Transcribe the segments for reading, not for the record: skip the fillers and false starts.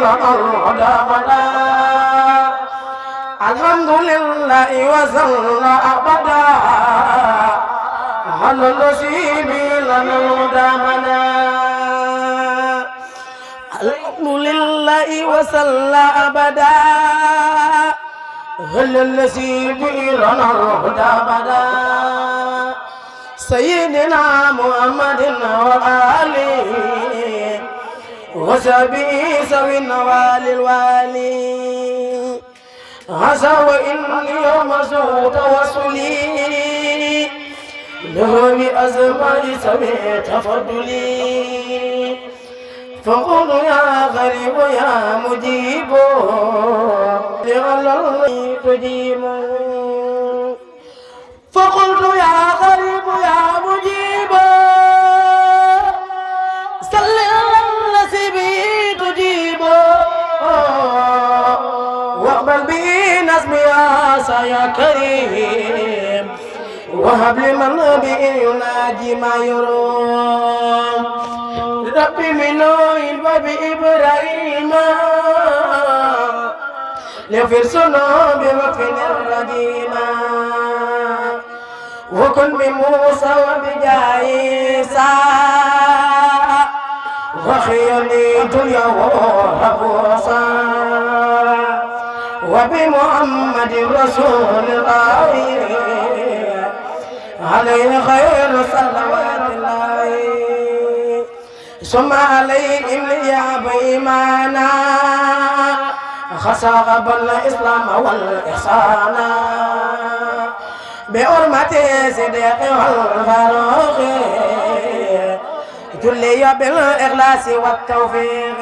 لنا الهدى بدا الحمد لله وصلى أبدا على الذي لنا الهدى بدا الحمد لله وصلى أبدا على الذي لنا الهدى بدا سيدنا محمد وآله وصحبه سوي النوال الوالي عسى وإني يوم سوء توسلي له بأزماء سوي تفضلي فقل يا غريب يا مجيب لعل الله تجيب فقلت يا غريب يا مجيب صل على الذي تجيب واقبل به نسمي يا كريم وهب لمن به يناجي ما يروم ربي من نوح وبإبراهيم ليغفر ذنوبي وكفني الرجيم وكن بموسى وبجعيسى وخيرني دنيا وهبوسا وبمحمد رسول الله عليه خير صلوات الله ثم عليهم ليعب إيمانا خسر الإسلام والإحسان بحرمة صديق والفاروق جلي بالإخلاص والتوفيق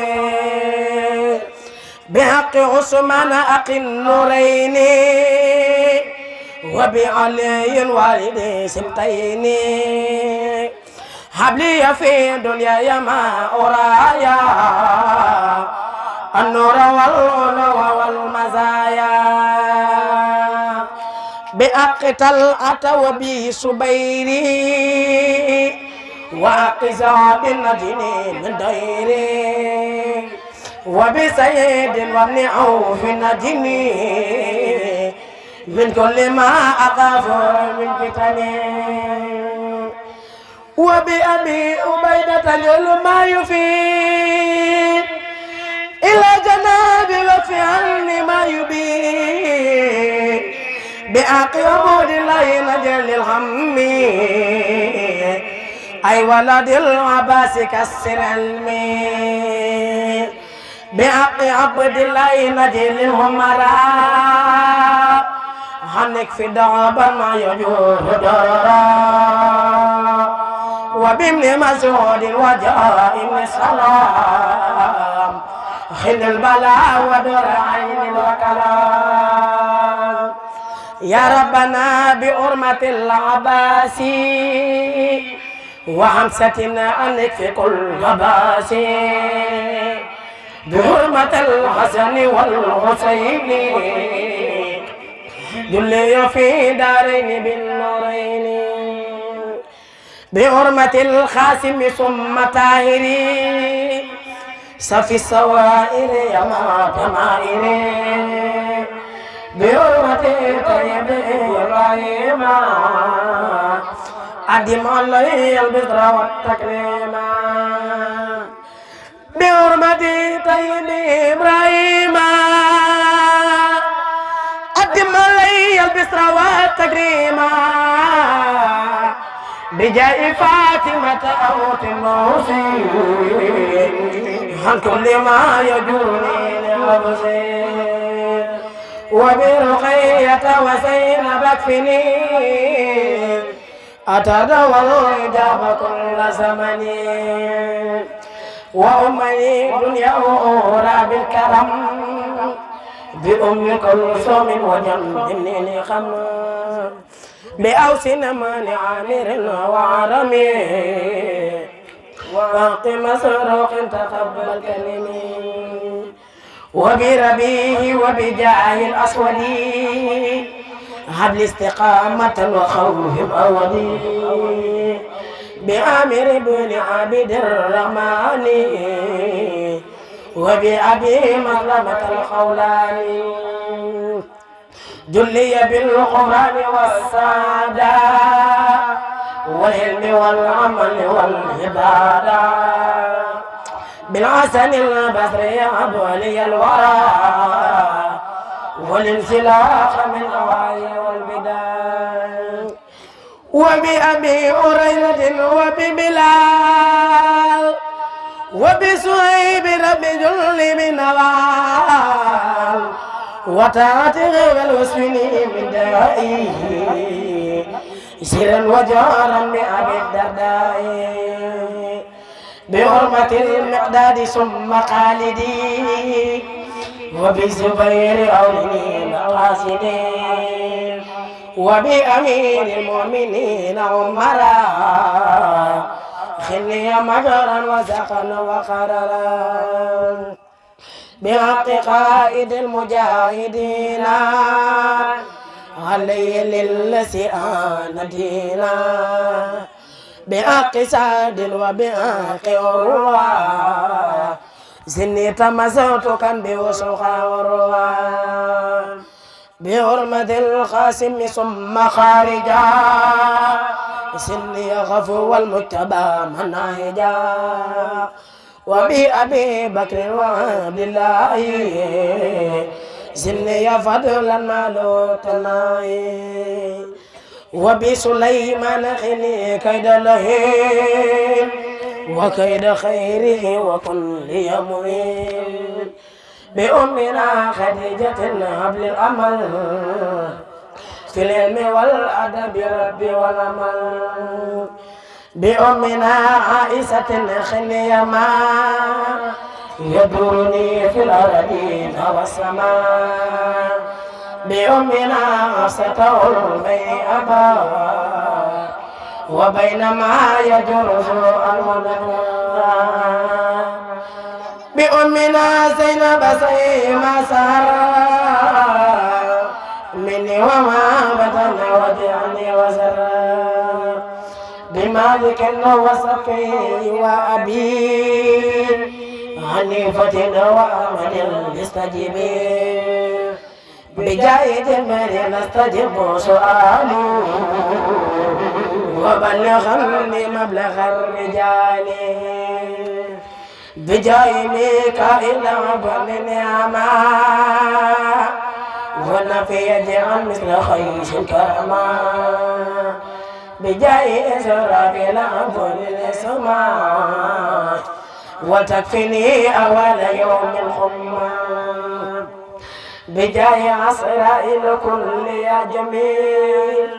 بحق عثمان أقي النورين وبعلي الوالد سبتين حبلي في دنيا ما أرايا النور والعلو والمزايا بأقتل أتوبي سبيري وأقزاد النجين من ديري وبسيد وابن عوف نجني من كل ما أخاف من فتني وبأبي عبيدة العلم يفيد إلى جنابي وفي عني ما يبين بأقي عبود الله نجل الهم أي ولد العباس كسر المي بأقي عبد الله نجل الهمراء هنك في دعابا ما يجوه دررا وبابن مسعود وجاء ابن سلام خل البلاء ودر عين الوكلام يا ربنا بحرمة العباس وحمستنا عنك في كل عباس بحرمة الحسن والحسين جلي في دارين بالنورين بحرمة الخاسم ثم طاهري صفي السوائر يا ما تمائري بحرمة طيب إبراهيم أدم علي البذر والتكريم بحرمة طيب إبراهيم أدم علي البذر والتكريم بجاء فاطمة أوت الموسي عن كل ما يجرني لنفسي وبرقية وزينب اكفني أتدوى الإجابة كل زمن وأمني دنيا أورى بالكرم بأم كلثوم وجنبني خمر بأوسن من عامر وعرمي واقي مسروق تقبل كلمي وبربيه وبجاه الأسود هب لي استقامة وخوف أولي بآمر بن عبد الرحمن وبأبي مسلمة الخولاني جلي بالقرآن والسعادة والعلم والعمل والعبادة بالحسن البصري ولي الورى والانسلاخ من الغاية والبداية وبأبي هريرة وببلال وبسهيب رب جل من نوال وتعتغ والوسفني من دائه سرا وجارا بأبي الدرداء بحرمة المقداد ثم خالدي وبزبير أولين قاصدين وبأمير المؤمنين عمرا خلي مجرا وسقا وقررا بحق قائد المجاهدين علي للذي آن دينا بحق سعد وبحق عروة سني تمسوت كان بوسخا عروة بحرمة القاسم ثم خارجا سني غفو والمجتبى مناهجا وبأبي بكر وعبد الله سني فضلا مالو تناي وبسليمان خلي كيد لهين وكيد خيره وكن لي معين بأمنا خديجة هبل الأمل في العلم والأدب ربي والأمل بأمنا عائشة خلي ما يدورني في الأرضين والسماء بأمنا ستقول بين أبا وبينما يجرز المدى بأمنا زينب سيما سهر مني وما بدن وجعني وزر بمالك وصفي وأبي حنيفة وأمل الاستجيبين بجاي جمر نستجب سؤالي وبلغني مبلغ الرجال بجاي ميكائيل وبن نعمة ونفي يجعل مثل خيش كرما بجاي إسرافيل وبن السماء وتكفني أول يوم الخمة بجاي عسرائيل كل يا جميل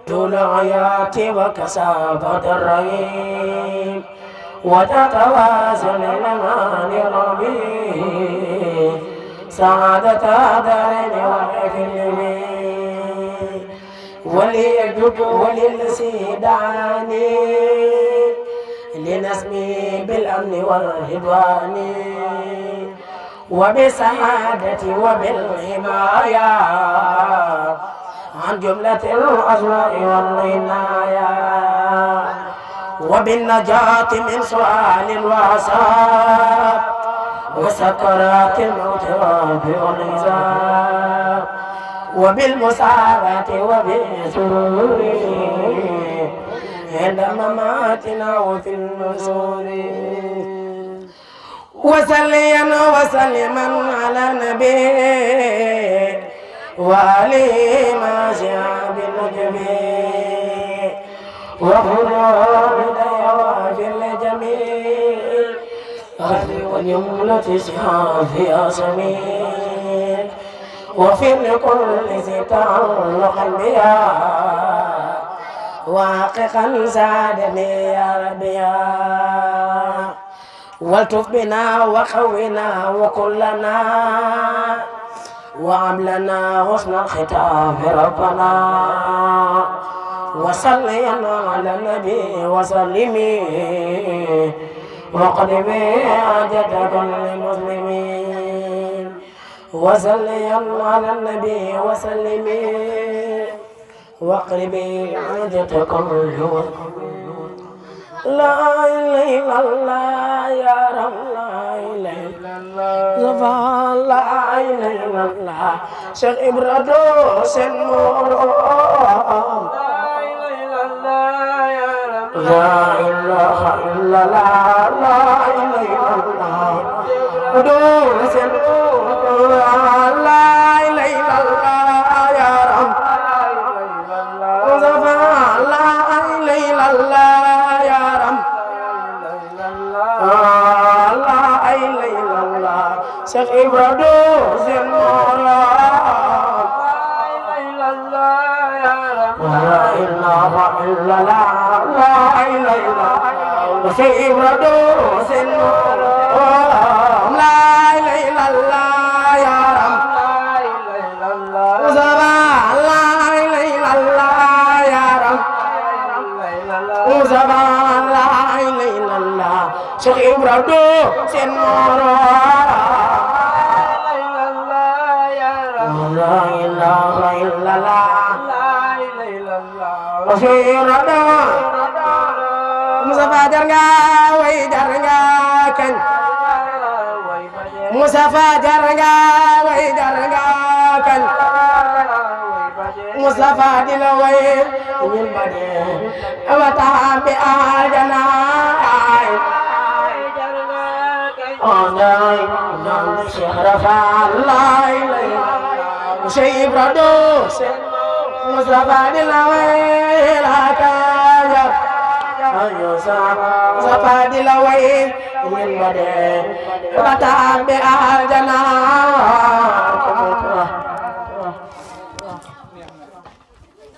طول حياتي وكسابة الرهيب وتتوازن الأمان ربي سعادة دارين وحفلني وليجب وللسيداني لنسمي بالأمن والرضوان وبسعادتي وبالحماية عن جملة الأسواء والعناية وبالنجاة من سؤال الوعصاب وسكرات الموت والحساب وبالمساعدة وبالسرور عند مماتنا وفي النشور وسليا وسلما على نبي وآله ما شاء بالنجم وخلوا بداية الجميل أهل واليمنة في أسمين وفي لكل ذي تعلق بها واققا زادني يا ربي والتف بنا وقونا وكلنا وعملنا حسن الختام ربنا وصلينا على النبي وسلمي وقدمي حاجة كل مسلمين وصليا على النبي وسلمي واقربي حاجة كل مسلمين لا إله إلا الله يا رب لا إله Mustafa la ilaha illallah Cheikh Ibra do sen morom la ilaha illallah la ilaha illallah do sen la ilaha illallah ya ram Mustafa la ilaha illallah ya ram la ilaha illallah Cheikh Ibra do sen morom la ilaha illallah la ilaha illallah Cheikh Ibra do sen morom la ilaha illallah ya ram Mustafa la ilaha illallah ya ram Mustafa la ilaha illallah Cheikh Ibra do sen morom la ilaha illallah Rasulullah Mustafa jar nga way jar nga kañ Mustafa jar nga way jar nga kañ Mustafa di la way ñun ba de awata bi aljana ay onay Cheikh Rafa la ilaha Cheikh Ibra do Mustafa di la way la kaja ayo sa Mustafa di la way ñun ba de awata bi aljana